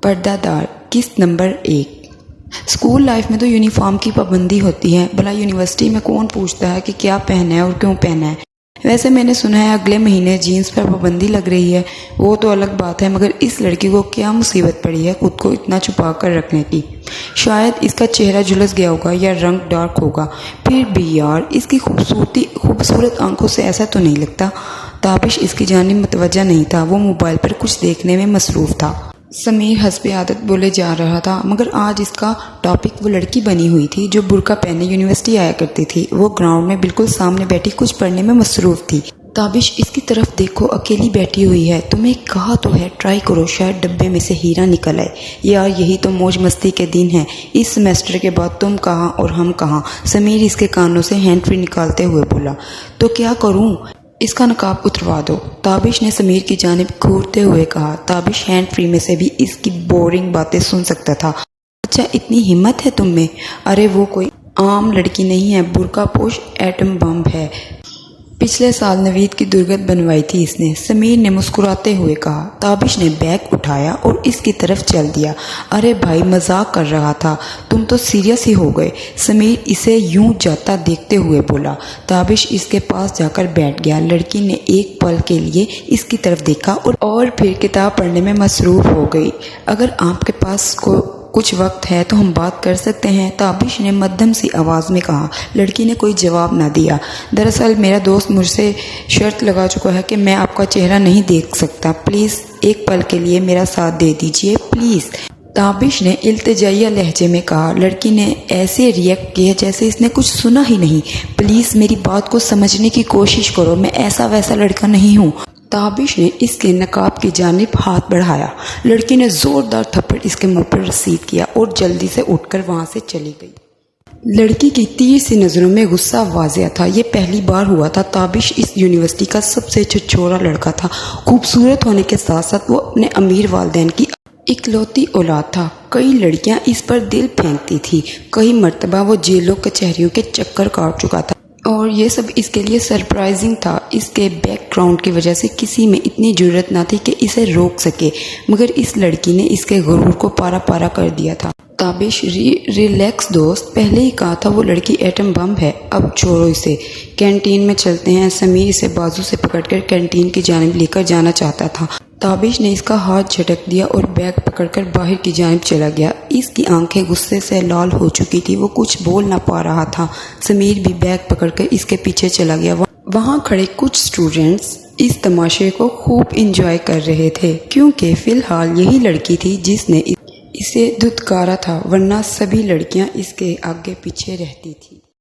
پردہ دار قسط نمبر 1۔ اسکول لائف میں تو یونیفارم کی پابندی ہوتی ہے، بھلا یونیورسٹی میں کون پوچھتا ہے کہ کیا پہنا ہے اور کیوں پہنا ہے؟ ویسے میں نے سنا ہے اگلے مہینے جینس پر پابندی لگ رہی ہے، وہ تو الگ بات ہے، مگر اس لڑکی کو کیا مصیبت پڑی ہے خود کو اتنا چھپا کر رکھنے کی؟ شاید اس کا چہرہ جھلس گیا ہوگا یا رنگ ڈارک ہوگا، پھر بھی یار اس کی خوبصورت آنکھوں سے ایسا تو نہیں لگتا۔ تابش اس کی جانب متوجہ نہیں تھا، وہ موبائل پر کچھ دیکھنے میں مصروف تھا۔ سمیر حسب عادت بولے جا رہا تھا، مگر آج اس کا ٹاپک وہ لڑکی بنی ہوئی تھی جو برقع پہنے یونیورسٹی آیا کرتی تھی۔ وہ گراؤنڈ میں بالکل سامنے بیٹھی کچھ پڑھنے میں مصروف تھی۔ تابش اس کی طرف دیکھو، اکیلی بیٹھی ہوئی ہے، تمہیں کہا تو ہے ٹرائی کرو، شاید ڈبے میں سے ہیرا نکل آئے۔ یار یہی تو موج مستی کے دن ہیں، اس سیمسٹر کے بعد تم کہاں اور ہم کہاں؟ سمیر اس کے کانوں سے ہینڈ فری نکالتے ہوئے بولا۔ تو کیا کروں؟ اس کا نقاب اتروا دو، تابش نے سمیر کی جانب گھورتے ہوئے کہا۔ تابش ہینڈ فری میں سے بھی اس کی بورنگ باتیں سن سکتا تھا۔ اچھا اتنی ہمت ہے تم میں؟ ارے وہ کوئی عام لڑکی نہیں ہے، برقع پوش ایٹم بم ہے، پچھلے سال نوید کی درگت بنوائی تھی اس نے، سمیر نے مسکراتے ہوئے کہا۔ تابش نے بیگ اٹھایا اور اس کی طرف چل دیا۔ ارے بھائی مذاق کر رہا تھا، تم تو سیریس ہی ہو گئے، سمیر اسے یوں جاتا دیکھتے ہوئے بولا۔ تابش اس کے پاس جا کر بیٹھ گیا۔ لڑکی نے ایک پل کے لیے اس کی طرف دیکھا اور پھر کتاب پڑھنے میں مصروف ہو گئی۔ اگر آپ کے پاس کچھ وقت ہے تو ہم بات کر سکتے ہیں، تابش نے مدھم سی آواز میں کہا۔ لڑکی نے کوئی جواب نہ دیا۔ دراصل میرا دوست مجھ سے شرط لگا چکا ہے کہ میں آپ کا چہرہ نہیں دیکھ سکتا، پلیز ایک پل کے لیے میرا ساتھ دے دیجیے پلیز، تابش نے التجائیہ لہجے میں کہا۔ لڑکی نے ایسے ریئیکٹ کیا جیسے اس نے کچھ سنا ہی نہیں۔ پلیز میری بات کو سمجھنے کی کوشش کرو، میں ایسا ویسا لڑکا نہیں ہوں۔ تابش نے اس کے نقاب کی جانب ہاتھ بڑھایا۔ لڑکی نے زوردار تھپڑ اس کے منہ پر رسید کیا اور جلدی سے اٹھ کر وہاں سے چلی گئی۔ لڑکی کی تیر سی نظروں میں غصہ واضح تھا۔ یہ پہلی بار ہوا تھا تابش اس یونیورسٹی کا سب سے چھچھورا لڑکا تھا۔ خوبصورت ہونے کے ساتھ ساتھ وہ اپنے امیر والدین کی اکلوتی اولاد تھا۔ کئی لڑکیاں اس پر دل پھینکتی تھی، کئی مرتبہ وہ جیلوں کچہریوں کے چکر کاٹ چکا تھا، اور یہ سب اس کے لیے سرپرائزنگ تھا۔ اس کے بیک گراؤنڈ کی وجہ سے کسی میں اتنی جرأت نہ تھی کہ اسے روک سکے، مگر اس لڑکی نے اس کے غرور کو پارا پارا کر دیا تھا۔ تابش ریلیکس دوست، پہلے ہی کہا تھا وہ لڑکی ایٹم بم ہے، اب چھوڑو اسے، کینٹین میں چلتے ہیں۔ سمیر اسے بازو سے پکڑ کر کینٹین کی جانب لے کر جانا چاہتا تھا۔ تابش نے اس کا ہاتھ جھٹک دیا اور بیگ پکڑ کر باہر کی جانب چلا گیا۔ اس کی آنکھیں غصے سے لال ہو چکی تھی، وہ کچھ بول نہ پا رہا تھا۔ سمیر بھی بیگ پکڑ کر اس کے پیچھے چلا گیا۔ وہاں کھڑے کچھ اسٹوڈنٹس اس تماشے کو خوب انجوائے کر رہے تھے، کیونکہ فی الحال یہی لڑکی تھی جس نے اسے دھتکارا تھا، ورنہ سبھی لڑکیاں اس کے آگے پیچھے رہتی تھی۔